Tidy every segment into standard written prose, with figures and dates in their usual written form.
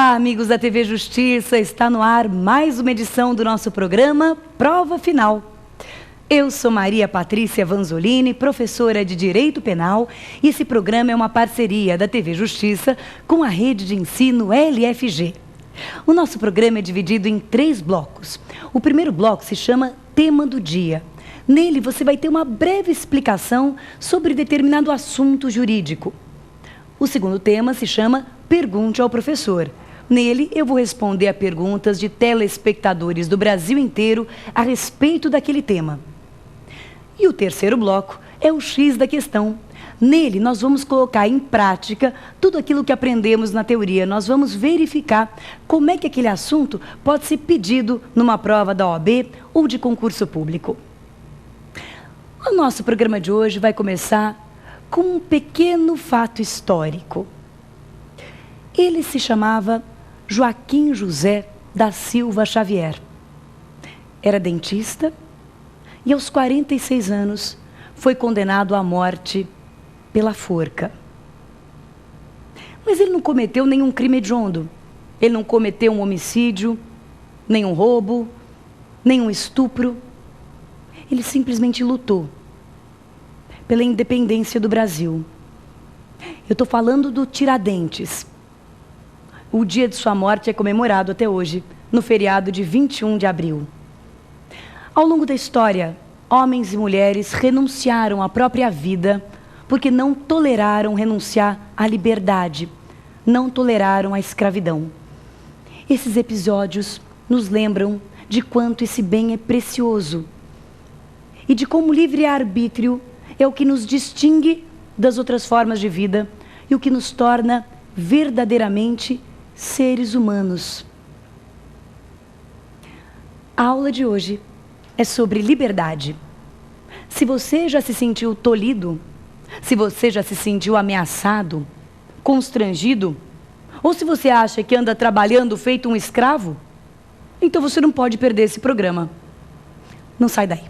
Olá, amigos da TV Justiça, está no ar mais uma edição do nosso programa Prova Final. Eu sou Maria Patrícia Vanzolini, professora de Direito Penal, e esse programa é uma parceria da TV Justiça com a rede de ensino LFG. O nosso programa é dividido em 3 blocos. O primeiro bloco se chama Tema do Dia. Nele você vai ter uma breve explicação sobre determinado assunto jurídico. O segundo tema se chama Pergunte ao Professor. Nele, eu vou responder a perguntas de telespectadores do Brasil inteiro a respeito daquele tema. E o terceiro bloco é o X da questão. Nele, nós vamos colocar em prática tudo aquilo que aprendemos na teoria. Nós vamos verificar como é que aquele assunto pode ser pedido numa prova da OAB ou de concurso público. O nosso programa de hoje vai começar com um pequeno fato histórico. Ele se chamava Joaquim José da Silva Xavier. Era dentista e aos 46 anos foi condenado à morte pela forca. Mas ele não cometeu nenhum crime hediondo. Ele não cometeu um homicídio, nenhum roubo, nenhum estupro. Ele simplesmente lutou pela independência do Brasil. Eu estou falando do Tiradentes. O dia de sua morte é comemorado até hoje, no feriado de 21 de abril. Ao longo da história, homens e mulheres renunciaram à própria vida porque não toleraram renunciar à liberdade, não toleraram a escravidão. Esses episódios nos lembram de quanto esse bem é precioso e de como o livre-arbítrio é o que nos distingue das outras formas de vida e o que nos torna verdadeiramente seres humanos. A aula de hoje é sobre liberdade. Se você já se sentiu tolhido, se você já se sentiu ameaçado, constrangido, ou se você acha que anda trabalhando feito um escravo, então você não pode perder esse programa. Não sai daí.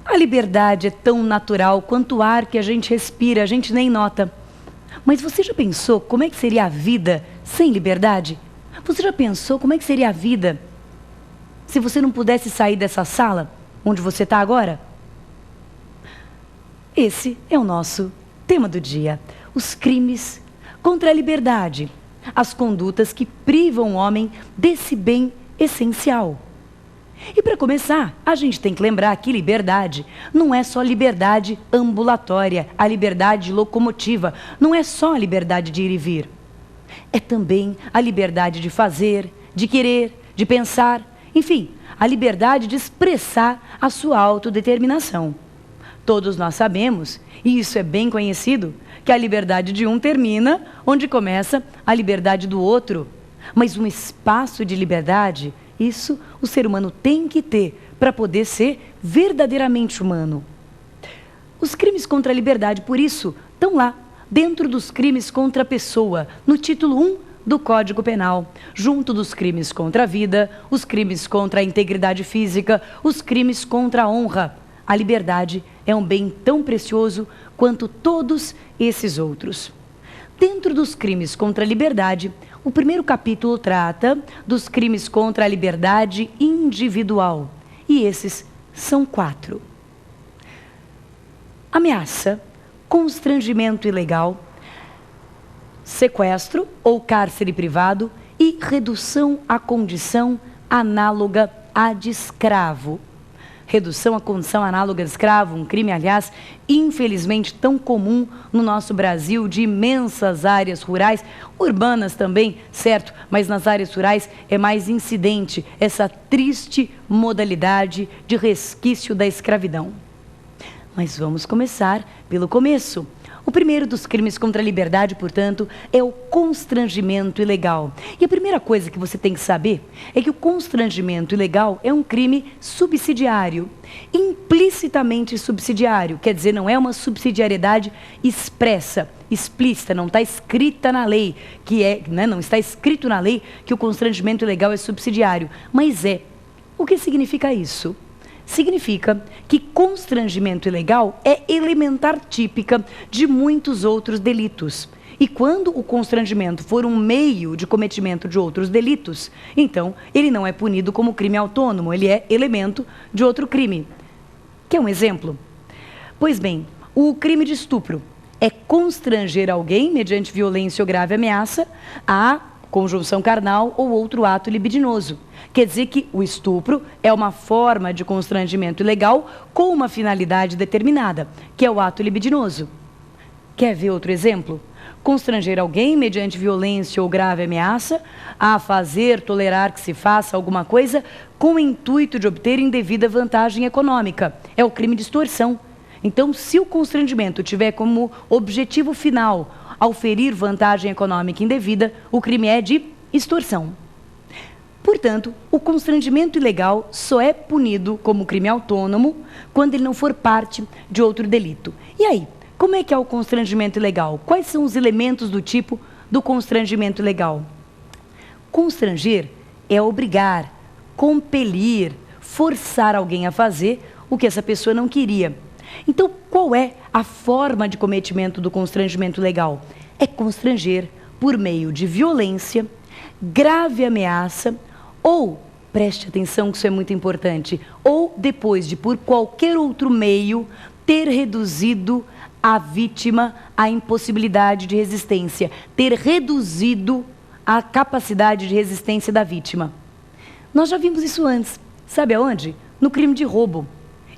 A liberdade é tão natural quanto o ar que a gente respira, a gente nem nota. Mas você já pensou como é que seria a vida sem liberdade? Você já pensou como é que seria a vida se você não pudesse sair dessa sala onde você está agora? Esse é o nosso tema do dia. Os crimes contra a liberdade. As condutas que privam o homem desse bem essencial. E para começar, a gente tem que lembrar que liberdade não é só liberdade ambulatória, a liberdade locomotiva, não é só a liberdade de ir e vir. É também a liberdade de fazer, de querer, de pensar, enfim, a liberdade de expressar a sua autodeterminação. Todos nós sabemos, e isso é bem conhecido, que a liberdade de um termina onde começa a liberdade do outro. Mas um espaço de liberdade, isso o ser humano tem que ter para poder ser verdadeiramente humano. Os crimes contra a liberdade, por isso, estão lá, dentro dos crimes contra a pessoa, no título 1 do Código Penal, junto dos crimes contra a vida, os crimes contra a integridade física, os crimes contra a honra. A liberdade é um bem tão precioso quanto todos esses outros. Dentro dos crimes contra a liberdade, o primeiro capítulo trata dos crimes contra a liberdade individual. E esses são 4. Ameaça, constrangimento ilegal, sequestro ou cárcere privado e redução à condição análoga à de escravo. Redução à condição análoga de escravo, um crime, aliás, infelizmente tão comum no nosso Brasil, de imensas áreas rurais, urbanas também, certo, mas nas áreas rurais é mais incidente essa triste modalidade de resquício da escravidão. Mas vamos começar pelo começo. O primeiro dos crimes contra a liberdade, portanto, é o constrangimento ilegal. E a primeira coisa que você tem que saber é que o constrangimento ilegal é um crime subsidiário, implicitamente subsidiário, quer dizer, não é uma subsidiariedade expressa, explícita, não está escrita na lei, não está escrito na lei que o constrangimento ilegal é subsidiário, mas é. O que significa isso? significa que constrangimento ilegal é elementar típica de muitos outros delitos. E quando o constrangimento for um meio de cometimento de outros delitos, então ele não é punido como crime autônomo, ele é elemento de outro crime. Quer um exemplo? Pois bem, o crime de estupro é constranger alguém, mediante violência ou grave ameaça, a conjunção carnal ou outro ato libidinoso. Quer dizer que o estupro é uma forma de constrangimento ilegal com uma finalidade determinada, que é o ato libidinoso. Quer ver outro exemplo? Constranger alguém mediante violência ou grave ameaça a fazer, tolerar que se faça alguma coisa com o intuito de obter indevida vantagem econômica. É o crime de extorsão. Então, se o constrangimento tiver como objetivo final auferir vantagem econômica indevida, o crime é de extorsão. Portanto, o constrangimento ilegal só é punido como crime autônomo quando ele não for parte de outro delito. E aí, como é que é o constrangimento ilegal? Quais são os elementos do tipo do constrangimento ilegal? Constranger é obrigar, compelir, forçar alguém a fazer o que essa pessoa não queria. Então, qual é a forma de cometimento do constrangimento ilegal? É constranger por meio de violência, grave ameaça ou, preste atenção que isso é muito importante, ou depois de, por qualquer outro meio, ter reduzido a vítima à impossibilidade de resistência, ter reduzido a capacidade de resistência da vítima. Nós já vimos isso antes, sabe aonde? No crime de roubo.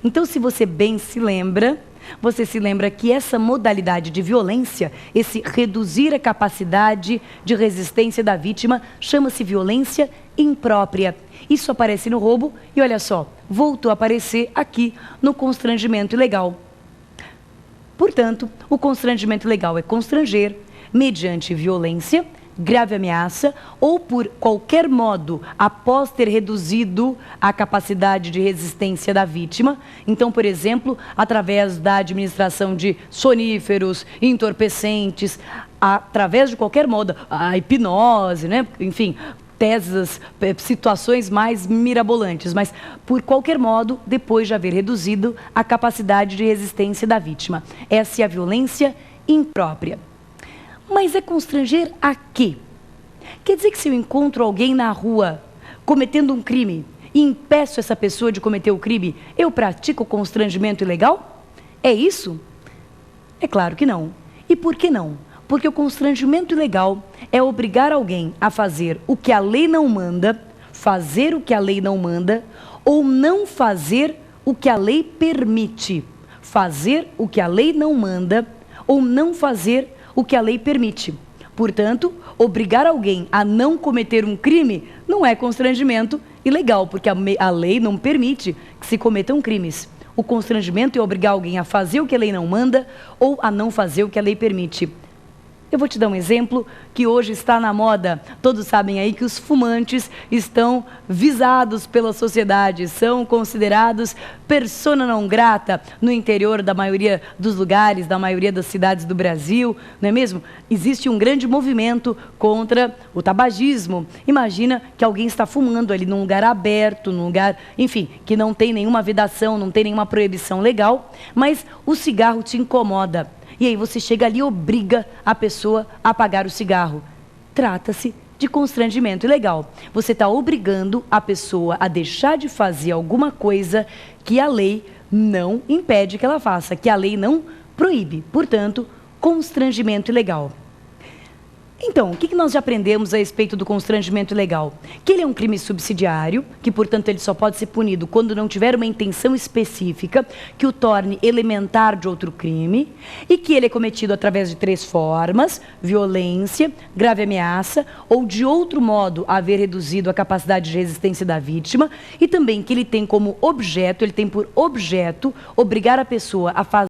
Então, se você bem se lembra, você se lembra que essa modalidade de violência, esse reduzir a capacidade de resistência da vítima, chama-se violência imprópria. Isso aparece no roubo e, olha só, voltou a aparecer aqui no constrangimento ilegal. Portanto, o constrangimento ilegal é constranger mediante violência, grave ameaça ou por qualquer modo após ter reduzido a capacidade de resistência da vítima. Então, por exemplo, através da administração de soníferos, entorpecentes, através de qualquer modo, a hipnose, né? Enfim, teses, situações mais mirabolantes, mas por qualquer modo, depois de haver reduzido a capacidade de resistência da vítima. Essa é a violência imprópria. Mas é constranger a quê? Quer dizer que se eu encontro alguém na rua cometendo um crime e impeço essa pessoa de cometer o crime, eu pratico constrangimento ilegal? É isso? É claro que não. E por que não? Porque o constrangimento ilegal é obrigar alguém a fazer o que a lei não manda, fazer o que a lei não manda, ou não fazer o que a lei permite. Fazer o que a lei não manda, ou não fazer o que a lei permite. Portanto, obrigar alguém a não cometer um crime não é constrangimento ilegal, porque a lei não permite que se cometam crimes. O constrangimento é obrigar alguém a fazer o que a lei não manda ou a não fazer o que a lei permite. Eu vou te dar um exemplo que hoje está na moda. Todos sabem aí que os fumantes estão visados pela sociedade, são considerados persona non grata no interior da maioria dos lugares, da maioria das cidades do Brasil, não é mesmo? Existe um grande movimento contra o tabagismo. Imagina que alguém está fumando ali num lugar aberto, num lugar, enfim, que não tem nenhuma vedação, não tem nenhuma proibição legal, mas o cigarro te incomoda. E aí você chega ali e obriga a pessoa a apagar o cigarro. Trata-se de constrangimento ilegal. Você está obrigando a pessoa a deixar de fazer alguma coisa que a lei não impede que ela faça, que a lei não proíbe. Portanto, constrangimento ilegal. Então, o que nós já aprendemos a respeito do constrangimento ilegal? Que ele é um crime subsidiário, que, portanto, ele só pode ser punido quando não tiver uma intenção específica que o torne elementar de outro crime, e que ele é cometido através de 3 formas: violência, grave ameaça, ou de outro modo haver reduzido a capacidade de resistência da vítima, e também que ele tem como objeto, ele tem por objeto obrigar a pessoa a fazer